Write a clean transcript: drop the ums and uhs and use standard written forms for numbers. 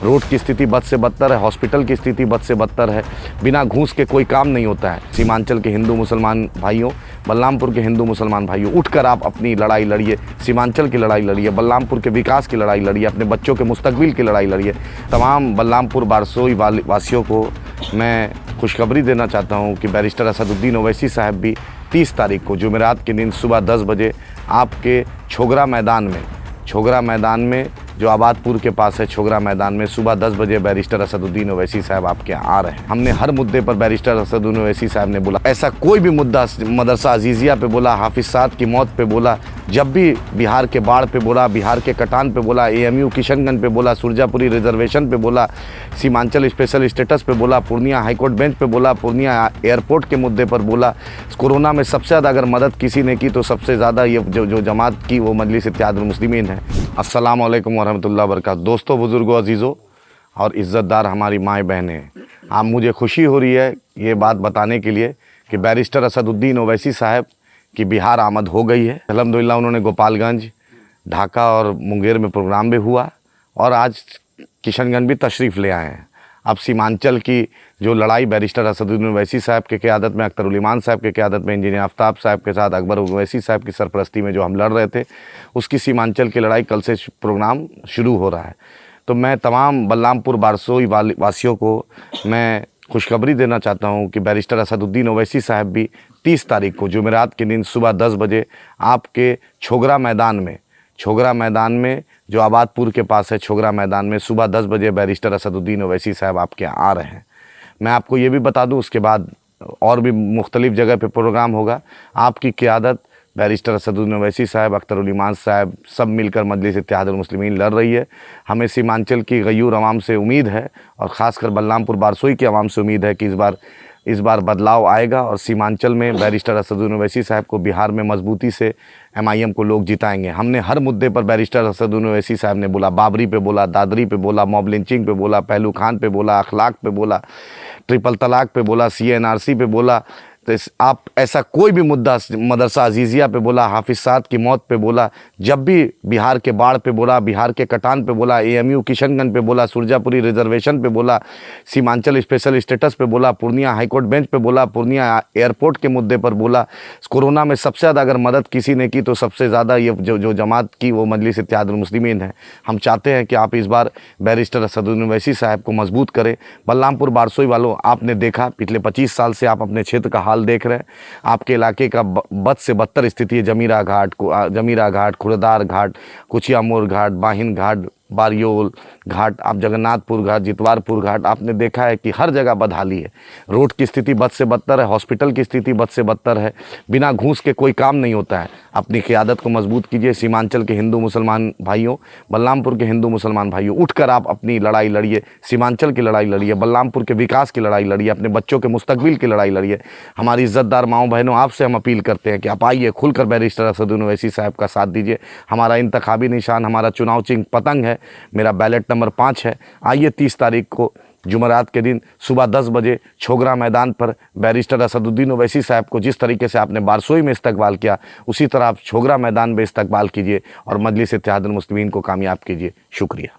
Road की स्थिति बद से बदतर है, हॉस्पिटल की स्थिति बद से बदतर है। बिना घूस के कोई काम नहीं होता है। सीमांचल के हिंदू मुसलमान भाइयों, बलरामपुर के हिंदू मुसलमान भाइयों, उठकर आप अपनी लड़ाई लड़िए, सीमांचल की लड़ाई लड़िए, बलरामपुर के विकास की लड़ाई लड़िए, अपने बच्चों के मुस्तकबिल की लड़ाई लड़िए। तमाम बलरामपुर बारसोई वासियों को मैं खुशखबरी देना चाहता हूँ कि बैरिस्टर असदुद्दीन ओवैसी साहब भी 30 तारीख को जुमेरात के दिन सुबह 10 बजे आपके छोगरा मैदान में जो आबादपुर के पास है, छोगरा मैदान में सुबह 10 बजे बैरिस्टर असदुद्दीन ओवैसी साहब आपके यहाँ आ रहे हैं। हमने हर मुद्दे पर बैरिस्टर असदुद्दीन ओवैसी साहब ने बोला, ऐसा कोई भी मुद्दा, मदरसा अजीज़िया पे बोला, हाफिज साद की मौत पे बोला, जब भी बिहार के बाढ़ पे बोला, बिहार के कटान पे बोला, AMU किशनगंज पे बोला, सुरजापुरी रिजर्वेशन पे बोला, सीमांचल स्पेशल स्टेटस पे बोला, पूर्णिया हाईकोर्ट बेंच पे बोला, पूर्णिया एयरपोर्ट के मुद्दे पर बोला। कोरोना में सबसे ज़्यादा अगर मदद किसी ने की तो सबसे ज़्यादा ये जो जमात की वो मजलिस इत्तेहादुल मुस्लिमीन है। अस्सलाम वालेकुम वरहमतुल्लाहि वबरकातुहू। दोस्तों, बुज़ुर्गों, अजीज़ों और इज़्ज़तदार हमारी माएँ बहनें, आप मुझे खुशी हो रही है ये बात बताने के लिए कि बैरिस्टर असदुद्दीन ओवैसी साहब की बिहार आमद हो गई है। अल्हम्दुलिल्लाह उन्होंने गोपालगंज, ढाका और मुंगेर में प्रोग्राम भी हुआ और आज किशनगंज भी तशरीफ़ ले आए हैं। अब सीमांचल की जो लड़ाई बैरिस्टर असदुद्दीन ओवैसी साहब के क़यादत में, अख्तर उल ईमान साहब के क़यादत में, इंजीनियर आफ्ताब साहब के साथ अकबर ओवैसी साहब की सरपरस्ती में जो हम लड़ रहे थे, उसकी सीमांचल की लड़ाई कल से प्रोग्राम शुरू हो रहा है। तो मैं तमाम बलरामपुर बारसोई वासियों को मैं खुशखबरी देना चाहता हूँ कि बैरिस्टर असदुद्दीन ओवैसी साहब भी 30 तारीख को जुमेरात के दिन सुबह 10 बजे आपके छोगरा मैदान में जो आबादपुर के पास है, छोगरा मैदान में सुबह 10 बजे बैरिस्टर असदुद्दीन ओवैसी साहब आपके यहाँ आ रहे हैं। मैं आपको ये भी बता दूं, उसके बाद और भी मुख्तलिफ़ जगह पे प्रोग्राम होगा। आपकी क़यादत बैरिस्टर असदुद्दीन ओवैसी साहब, अख्तर उल ईमान साहब, सब मिलकर मजलिस इत्तेहादुल मुस्लिमीन लड़ रही है। हमें सीमांचल की गयूर अवाम से उम्मीद है और ख़ासकर बलरामपुर बारसोई की अवाम से उम्मीद है कि इस बार बदलाव आएगा और सीमांचल में बैरिस्टर असदुद्दीन ओवैसी साहब को बिहार में मजबूती से MIM को लोग जिताएंगे। हमने हर मुद्दे पर बैरिस्टर असदुद्दीन ओवैसी साहब ने बोला, बाबरी पे बोला, दादरी पे बोला, मॉब लिंचिंग पे बोला, पहलू खान पे बोला, अखलाक पे बोला, ट्रिपल तलाक पे बोला, CNRC पे बोला। तो आप ऐसा कोई भी मुद्दा, मदरसा अजीज़िया पे बोला, हाफिज साद की मौत पे बोला, जब भी बिहार के बाढ़ पे बोला, बिहार के कटान पे बोला, AMU किशनगंज पे बोला, सुरजापुरी रिजर्वेशन पे बोला, सीमांचल स्पेशल स्टेटस पे बोला, पूर्णिया हाईकोर्ट बेंच पे बोला, पूर्णिया एयरपोर्ट के मुद्दे पर बोला। कोरोना में सबसे ज़्यादा अगर मदद किसी ने की तो सबसे ज़्यादा ये जो जमात की वो मजलिस इत्तेहादुल मुस्लिमीन है। हम चाहते हैं कि आप इस बार बैरिस्टर असदुद्दीन ओवैसी साहब को मजबूत करें। बलरामपुर बारसोई वालों, आपने देखा पिछले 25 साल से आप अपने क्षेत्र का हाल देख रहे हैं। आपके इलाके का बद से बदतर स्थिति है। जमीरा घाट, खुरदार घाट, कुचिया मोड़ घाट, बाहिन घाट, बारियोल घाट, आप जगन्नाथपुर घाट, जितवारपुर घाट, आपने देखा है कि हर जगह बदहाली है। रोड की स्थिति बद से बदतर है, हॉस्पिटल की स्थिति बद से बदतर है। बिना घूस के कोई काम नहीं होता है। अपनी क़यादत को मजबूत कीजिए। सीमांचल के हिंदू मुसलमान भाइयों, बलरामपुर के हिंदू मुसलमान भाइयों, उठकर आप अपनी लड़ाई लड़िए, सीमांचल की लड़ाई लड़िए, बलरामपुर के विकास की लड़ाई लड़िए, अपने बच्चों के मुस्तकबिल की लड़ाई लड़िए। हमारी इज़्ज़तदार माओ बहनों, आपसे हम अपील करते हैं कि आप आइए, खुलकर बैरिस्टर असदुद्दीन ओवैसी साहब का साथ दीजिए। हमारा इंतखाबी निशान, हमारा चुनाव चिन्ह पतंग है, मेरा बैलेट नंबर 5 है। आइए 30 तारीख को जुमेरात के दिन सुबह 10 बजे छोगरा मैदान पर बैरिस्टर असदुद्दीन ओवैसी साहब को जिस तरीके से आपने बारसोई में इस्तकबाल किया, उसी तरह आप छोगरा मैदान में इस्तकबाल कीजिए और मजलिस इत्तेहादुल मुस्लिमीन को कामयाब कीजिए। शुक्रिया।